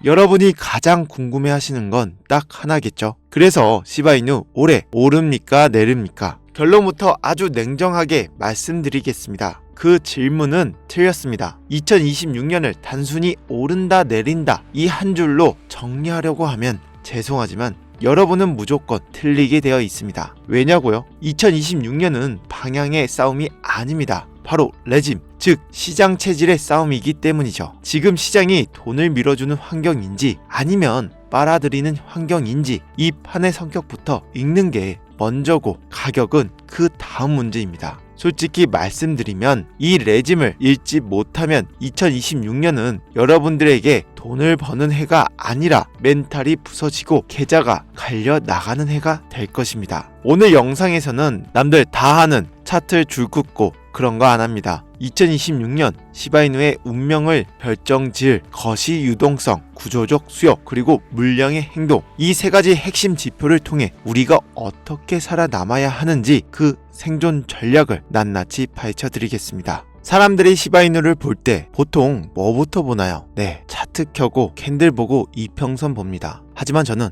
여러분이 가장 궁금해 하시는 건 딱 하나겠죠. 그래서 시바이누 올해 오릅니까 내립니까? 결론부터 아주 냉정하게 말씀드리겠습니다. 그 질문은 틀렸습니다. 2026년을 단순히 오른다 내린다 이 한 줄로 정리하려고 하면 죄송하지만 여러분은 무조건 틀리게 되어 있습니다. 왜냐고요? 2026년은 방향의 싸움이 아닙니다. 바로 레짐, 즉 시장 체질의 싸움이기 때문이죠. 지금 시장이 돈을 밀어주는 환경인지 아니면 빨아들이는 환경인지 이 판의 성격부터 읽는 게 먼저고 가격은 그 다음 문제입니다. 솔직히 말씀드리면 이 레짐을 읽지 못하면 2026년은 여러분들에게 돈을 버는 해가 아니라 멘탈이 부서지고 계좌가 갈려 나가는 해가 될 것입니다. 오늘 영상에서는 남들 다 하는 차트를 줄 긋고 그런 거 안 합니다. 2026년 시바이누의 운명을 결정지을 거시 유동성, 구조적 수요, 그리고 물량의 행동 이 세 가지 핵심 지표를 통해 우리가 어떻게 살아남아야 하는지 그 생존 전략을 낱낱이 파헤쳐 드리겠습니다. 사람들이 시바이누를 볼 때 보통 뭐부터 보나요? 네, 차트 켜고 캔들 보고 이평선 봅니다. 하지만 저는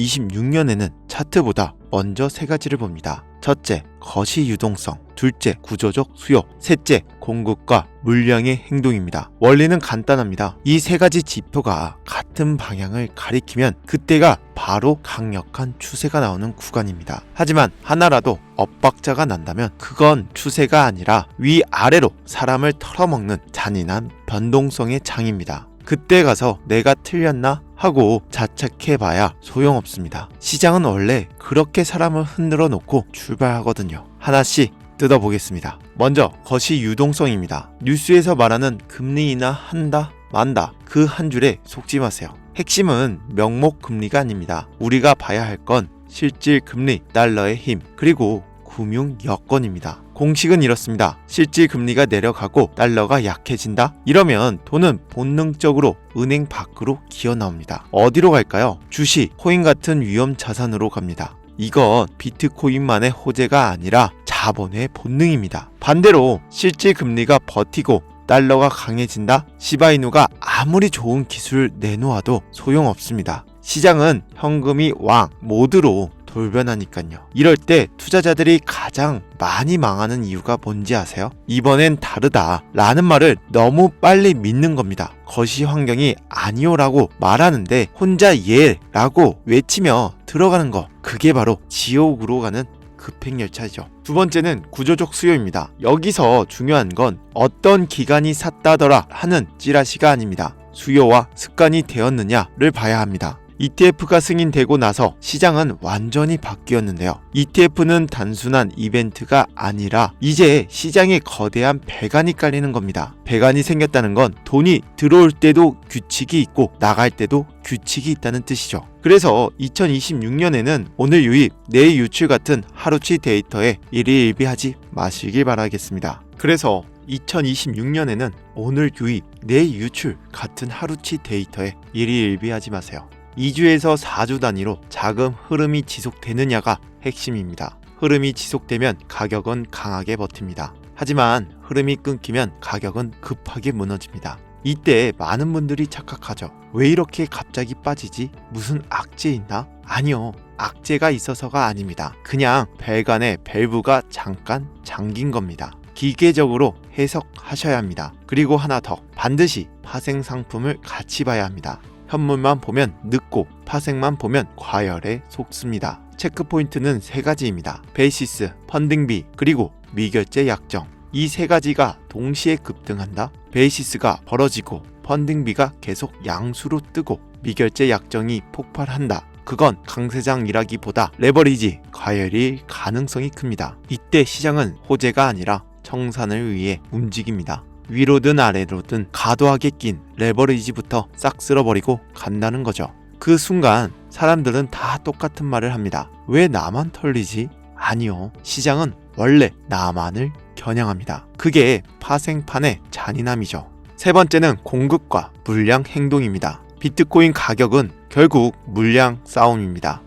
2026년에는 차트보다 먼저 세 가지를 봅니다. 첫째, 거시 유동성. 둘째, 구조적 수요. 셋째, 공급과 물량의 행동입니다. 원리는 간단합니다. 이 세 가지 지표가 같은 방향을 가리키면 그때가 바로 강력한 추세가 나오는 구간입니다. 하지만 하나라도 엇박자가 난다면 그건 추세가 아니라 위아래로 사람을 털어먹는 잔인한 변동성의 장입니다. 그때 가서 내가 틀렸나 하고 자책해봐야 소용없습니다. 시장은 원래 그렇게 사람을 흔들어 놓고 출발하거든요. 하나씩 뜯어보겠습니다. 먼저 거시 유동성입니다. 뉴스에서 말하는 금리 인하 한다 만다 그 한 줄에 속지 마세요. 핵심은 명목 금리가 아닙니다. 우리가 봐야 할 건 실질 금리, 달러의 힘, 그리고 금융 여건입니다. 공식은 이렇습니다. 실질 금리가 내려가고 달러가 약해진다? 이러면 돈은 본능적으로 은행 밖으로 기어 나옵니다. 어디로 갈까요? 주식, 코인 같은 위험 자산으로 갑니다. 이건 비트코인만의 호재가 아니라 자본의 본능입니다. 반대로 실질 금리가 버티고 달러가 강해진다? 시바이누가 아무리 좋은 기술을 내놓아도 소용없습니다. 시장은 현금이 왕 모드로 돌변하니까요. 이럴 때 투자자들이 가장 많이 망하는 이유가 뭔지 아세요? 이번엔 다르다 라는 말을 너무 빨리 믿는 겁니다. 거시 환경이 아니오라고 말하는데 혼자 예라고 외치며 들어가는 거, 그게 바로 지옥으로 가는 급행열차죠. 두 번째는 구조적 수요입니다. 여기서 중요한 건 어떤 기관이 샀다더라 하는 찌라시가 아닙니다. 수요와 습관이 되었느냐를 봐야 합니다. ETF가 승인되고 나서 시장은 완전히 바뀌었는데요. ETF는 단순한 이벤트가 아니라 이제 시장에 거대한 배관이 깔리는 겁니다. 배관이 생겼다는 건 돈이 들어올 때도 규칙이 있고 나갈 때도 규칙이 있다는 뜻이죠. 그래서 2026년에는 오늘 유입, 내일 유출 같은 하루치 데이터에 일희일비하지 마시길 바라겠습니다. 그래서 2026년에는 오늘 유입, 내일 유출 같은 하루치 데이터에 일희일비하지 마세요. 2주에서 4주 단위로 자금 흐름이 지속되느냐가 핵심입니다. 흐름이 지속되면 가격은 강하게 버팁니다. 하지만 흐름이 끊기면 가격은 급하게 무너집니다. 이때 많은 분들이 착각하죠. 왜 이렇게 갑자기 빠지지? 무슨 악재 있나? 아니요. 악재가 있어서가 아닙니다. 그냥 배관의 밸브가 잠깐 잠긴 겁니다. 기계적으로 해석하셔야 합니다. 그리고 하나 더, 반드시 파생 상품을 같이 봐야 합니다. 현물만 보면 늦고 파생만 보면 과열에 속습니다. 체크포인트는 세 가지입니다. 베이시스, 펀딩비, 그리고 미결제 약정. 이 세 가지가 동시에 급등한다? 베이시스가 벌어지고 펀딩비가 계속 양수로 뜨고 미결제 약정이 폭발한다. 그건 강세장이라기보다 레버리지, 과열일 가능성이 큽니다. 이때 시장은 호재가 아니라 청산을 위해 움직입니다. 위로든 아래로든 과도하게 낀 레버리지부터 싹 쓸어버리고 간다는 거죠. 그 순간 사람들은 다 똑같은 말을 합니다. 왜 나만 털리지? 아니요. 시장은 원래 나만을 겨냥합니다. 그게 파생판의 잔인함이죠. 세 번째는 공급과 물량 행동입니다. 비트코인 가격은 결국 물량 싸움입니다.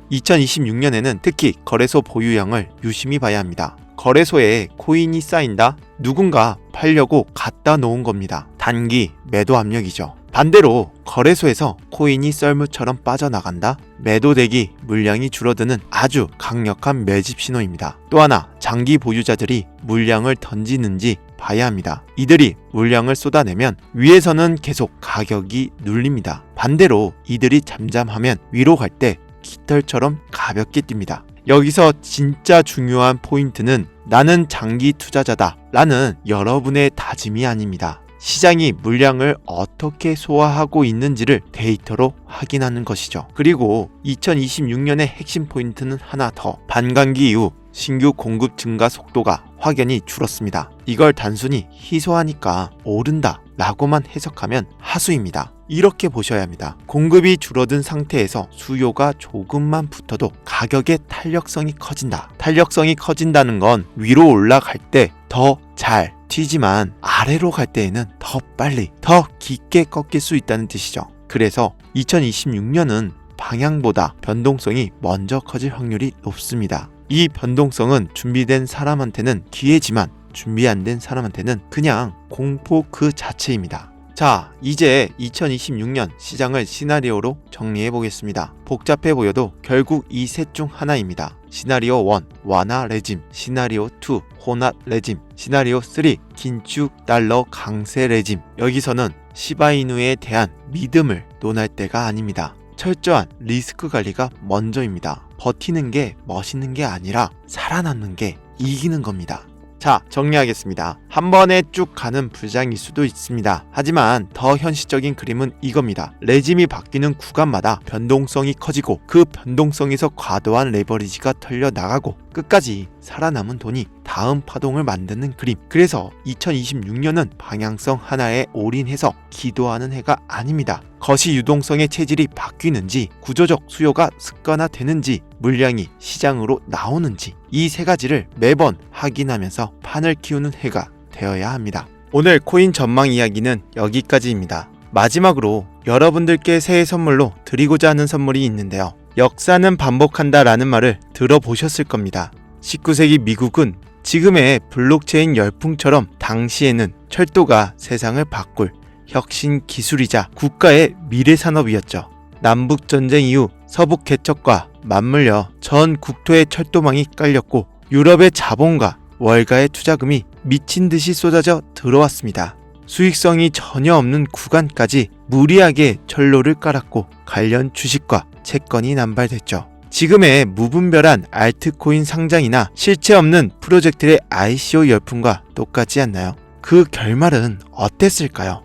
2026년에는 특히 거래소 보유량을 유심히 봐야 합니다. 거래소에 코인이 쌓인다? 누군가 팔려고 갖다 놓은 겁니다. 단기 매도 압력이죠. 반대로 거래소에서 코인이 썰물처럼 빠져나간다? 매도되기, 물량이 줄어드는 아주 강력한 매집 신호입니다. 또 하나, 장기 보유자들이 물량을 던지는지 봐야 합니다. 이들이 물량을 쏟아내면 위에서는 계속 가격이 눌립니다. 반대로 이들이 잠잠하면 위로 갈 때 깃털처럼 가볍게 뜁니다. 여기서 진짜 중요한 포인트는 나는 장기 투자자다 라는 여러분의 다짐이 아닙니다. 시장이 물량을 어떻게 소화하고 있는지를 데이터로 확인하는 것이죠. 그리고 2026년의 핵심 포인트는 하나 더. 반감기 이후 신규 공급 증가 속도가 확연히 줄었습니다. 이걸 단순히 희소하니까 오른다 라고만 해석하면 하수입니다. 이렇게 보셔야 합니다. 공급이 줄어든 상태에서 수요가 조금만 붙어도 가격의 탄력성이 커진다. 탄력성이 커진다는 건 위로 올라갈 때 더 잘 튀지만 아래로 갈 때에는 더 빨리, 더 깊게 꺾일 수 있다는 뜻이죠. 그래서 2026년은 방향보다 변동성이 먼저 커질 확률이 높습니다. 이 변동성은 준비된 사람한테는 기회지만 준비 안 된 사람한테는 그냥 공포 그 자체입니다. 자, 이제 2026년 시장을 시나리오로 정리해 보겠습니다. 복잡해 보여도 결국 이 셋 중 하나입니다. 시나리오 1, 완화 레짐, 시나리오 2, 혼합 레짐, 시나리오 3, 긴축 달러 강세 레짐. 여기서는 시바이누에 대한 믿음을 논할 때가 아닙니다. 철저한 리스크 관리가 먼저입니다. 버티는 게 멋있는 게 아니라 살아남는 게 이기는 겁니다. 자, 정리하겠습니다. 한 번에 쭉 가는 불장일 수도 있습니다. 하지만 더 현실적인 그림은 이겁니다. 레짐이 바뀌는 구간마다 변동성이 커지고 그 변동성에서 과도한 레버리지가 털려나가고 끝까지 살아남은 돈이 다음 파동을 만드는 그림. 그래서 2026년은 방향성 하나에 올인해서 기도하는 해가 아닙니다. 거시 유동성의 체질이 바뀌는지, 구조적 수요가 습관화되는지, 물량이 시장으로 나오는지 이 세 가지를 매번 확인하면서 판을 키우는 해가 되어야 합니다. 오늘 코인 전망 이야기는 여기까지입니다. 마지막으로 여러분들께 새해 선물로 드리고자 하는 선물이 있는데요. 역사는 반복한다라는 말을 들어보셨을 겁니다. 19세기 미국은 지금의 블록체인 열풍처럼 당시에는 철도가 세상을 바꿀 혁신 기술이자 국가의 미래 산업이었죠. 남북전쟁 이후 서북 개척과 맞물려 전 국토에 철도망이 깔렸고 유럽의 자본과 월가의 투자금이 미친 듯이 쏟아져 들어왔습니다. 수익성이 전혀 없는 구간까지 무리하게 철로를 깔았고 관련 주식과 채권이 남발됐죠. 지금의 무분별한 알트코인 상장이나 실체 없는 프로젝트의 ICO 열풍과 똑같지 않나요? 그 결말은 어땠을까요?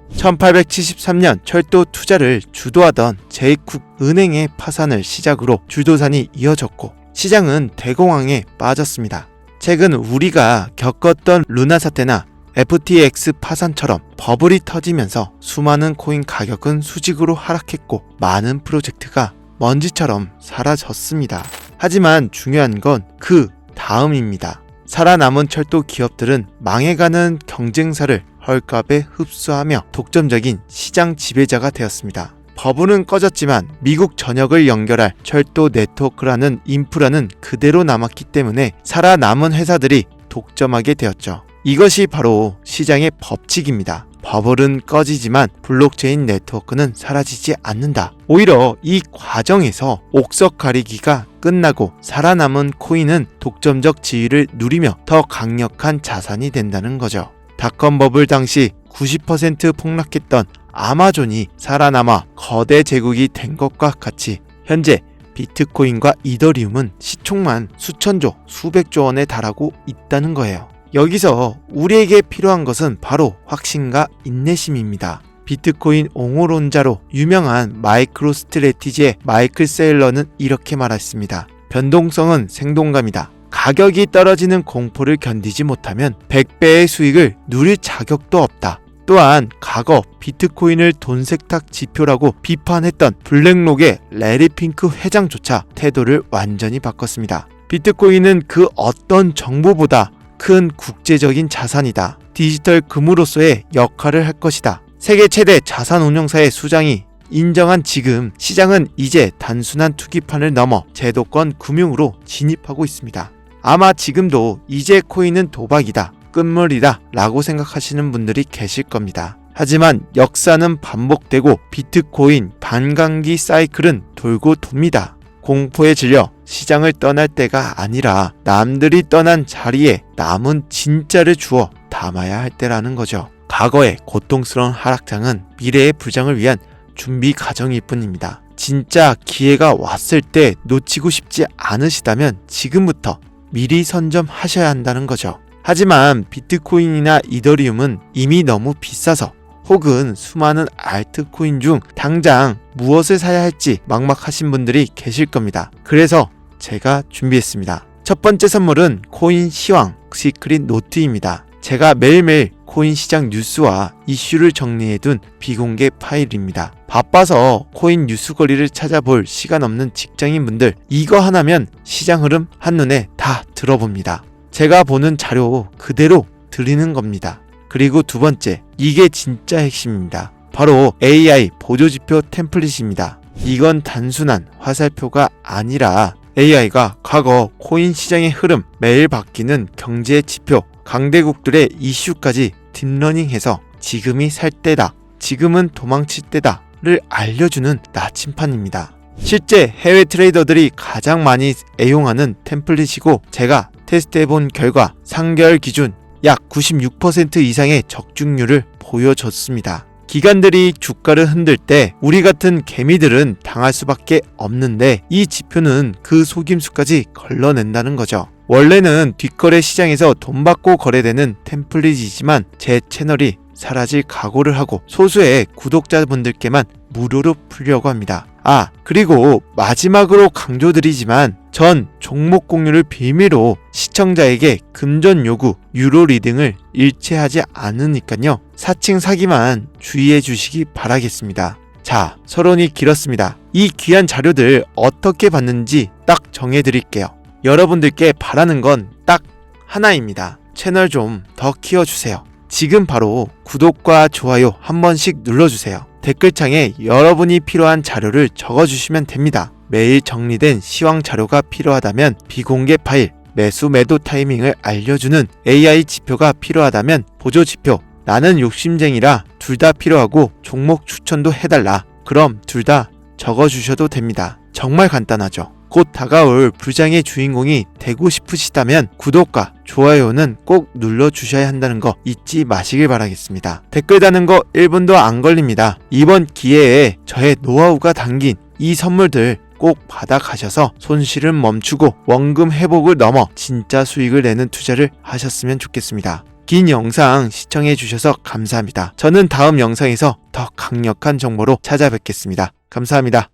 1873년 철도 투자를 주도하던 제이쿡은행의 파산을 시작으로 주도산이 이어졌고 시장은 대공황에 빠졌습니다. 최근 우리가 겪었던 루나 사태나 FTX 파산처럼 버블이 터지면서 수많은 코인 가격은 수직으로 하락했고 많은 프로젝트가 먼지처럼 사라졌습니다. 하지만 중요한 건 그 다음입니다. 살아남은 철도 기업들은 망해가는 경쟁사를 헐값에 흡수하며 독점적인 시장 지배자가 되었습니다. 버블은 꺼졌지만 미국 전역을 연결할 철도 네트워크라는 인프라는 그대로 남았기 때문에 살아남은 회사들이 독점하게 되었죠. 이것이 바로 시장의 법칙입니다. 버블은 꺼지지만 블록체인 네트워크는 사라지지 않는다. 오히려 이 과정에서 옥석 가리기가 끝나고 살아남은 코인은 독점적 지위를 누리며 더 강력한 자산이 된다는 거죠. 닷컴 버블 당시 90% 폭락했던 아마존이 살아남아 거대 제국이 된 것과 같이 현재 비트코인과 이더리움은 시총만 수천조, 수백조 원에 달하고 있다는 거예요. 여기서 우리에게 필요한 것은 바로 확신과 인내심입니다. 비트코인 옹호론자로 유명한 마이크로 스트래티지의 마이클 세일러는 이렇게 말했습니다. 변동성은 생동감이다. 가격이 떨어지는 공포를 견디지 못하면 100배의 수익을 누릴 자격도 없다. 또한 과거 비트코인을 돈세탁 지표라고 비판했던 블랙록의 레리 핑크 회장조차 태도를 완전히 바꿨습니다. 비트코인은 그 어떤 정보보다 큰 국제적인 자산이다. 디지털 금으로서의 역할을 할 것이다. 세계 최대 자산 운용사의 수장이 인정한 지금 시장은 이제 단순한 투기판을 넘어 제도권 금융으로 진입하고 있습니다. 아마 지금도 이제 코인은 도박이다, 끝물이다 라고 생각하시는 분들이 계실 겁니다. 하지만 역사는 반복되고 비트코인 반감기 사이클은 돌고 돕니다. 공포에 질려 시장을 떠날 때가 아니라 남들이 떠난 자리에 남은 진짜를 주워 담아야 할 때라는 거죠. 과거의 고통스러운 하락장은 미래의 부장을 위한 준비 과정일 뿐입니다. 진짜 기회가 왔을 때 놓치고 싶지 않으시다면 지금부터 미리 선점하셔야 한다는 거죠. 하지만 비트코인이나 이더리움은 이미 너무 비싸서 혹은 수많은 알트코인 중 당장 무엇을 사야 할지 막막하신 분들이 계실 겁니다. 그래서 제가 준비했습니다. 첫 번째 선물은 코인 시황 시크릿 노트입니다. 제가 매일매일 코인 시장 뉴스와 이슈를 정리해둔 비공개 파일입니다. 바빠서 코인 뉴스 거리를 찾아볼 시간 없는 직장인분들, 이거 하나면 시장 흐름 한눈에 다 들어봅니다. 제가 보는 자료 그대로 드리는 겁니다. 그리고 두 번째, 이게 진짜 핵심입니다. 바로 AI 보조지표 템플릿입니다. 이건 단순한 화살표가 아니라 AI가 과거 코인 시장의 흐름, 매일 바뀌는 경제 지표, 강대국들의 이슈까지 딥러닝해서 지금이 살 때다, 지금은 도망칠 때다를 알려주는 나침판입니다. 실제 해외 트레이더들이 가장 많이 애용하는 템플릿이고 제가 테스트해본 결과 3개월 기준 약 96% 이상의 적중률을 보여줬습니다. 기관들이 주가를 흔들 때 우리 같은 개미들은 당할 수밖에 없는데 이 지표는 그 속임수까지 걸러낸다는 거죠. 원래는 뒷거래 시장에서 돈 받고 거래되는 템플릿이지만 제 채널이 사라질 각오를 하고 소수의 구독자분들께만 무료로 풀려고 합니다. 그리고 마지막으로 강조드리지만 전 종목 공유를 비밀로 시청자에게 금전 요구, 유로 리딩을 일체하지 않으니까요. 사칭 사기만 주의해 주시기 바라겠습니다. 자, 서론이 길었습니다. 이 귀한 자료들 어떻게 받는지 딱 정해드릴게요. 여러분들께 바라는 건 딱 하나입니다. 채널 좀 더 키워주세요. 지금 바로 구독과 좋아요 한 번씩 눌러주세요. 댓글창에 여러분이 필요한 자료를 적어주시면 됩니다. 매일 정리된 시황 자료가 필요하다면 비공개 파일, 매수 매도 타이밍을 알려주는 AI 지표가 필요하다면 보조 지표, 나는 욕심쟁이라 둘 다 필요하고 종목 추천도 해달라. 그럼 둘 다 적어주셔도 됩니다. 정말 간단하죠. 곧 다가올 불장의 주인공이 되고 싶으시다면 구독과 좋아요는 꼭 눌러주셔야 한다는 거 잊지 마시길 바라겠습니다. 댓글 다는 거 1분도 안 걸립니다. 이번 기회에 저의 노하우가 담긴 이 선물들 꼭 받아가셔서 손실은 멈추고 원금 회복을 넘어 진짜 수익을 내는 투자를 하셨으면 좋겠습니다. 긴 영상 시청해주셔서 감사합니다. 저는 다음 영상에서 더 강력한 정보로 찾아뵙겠습니다. 감사합니다.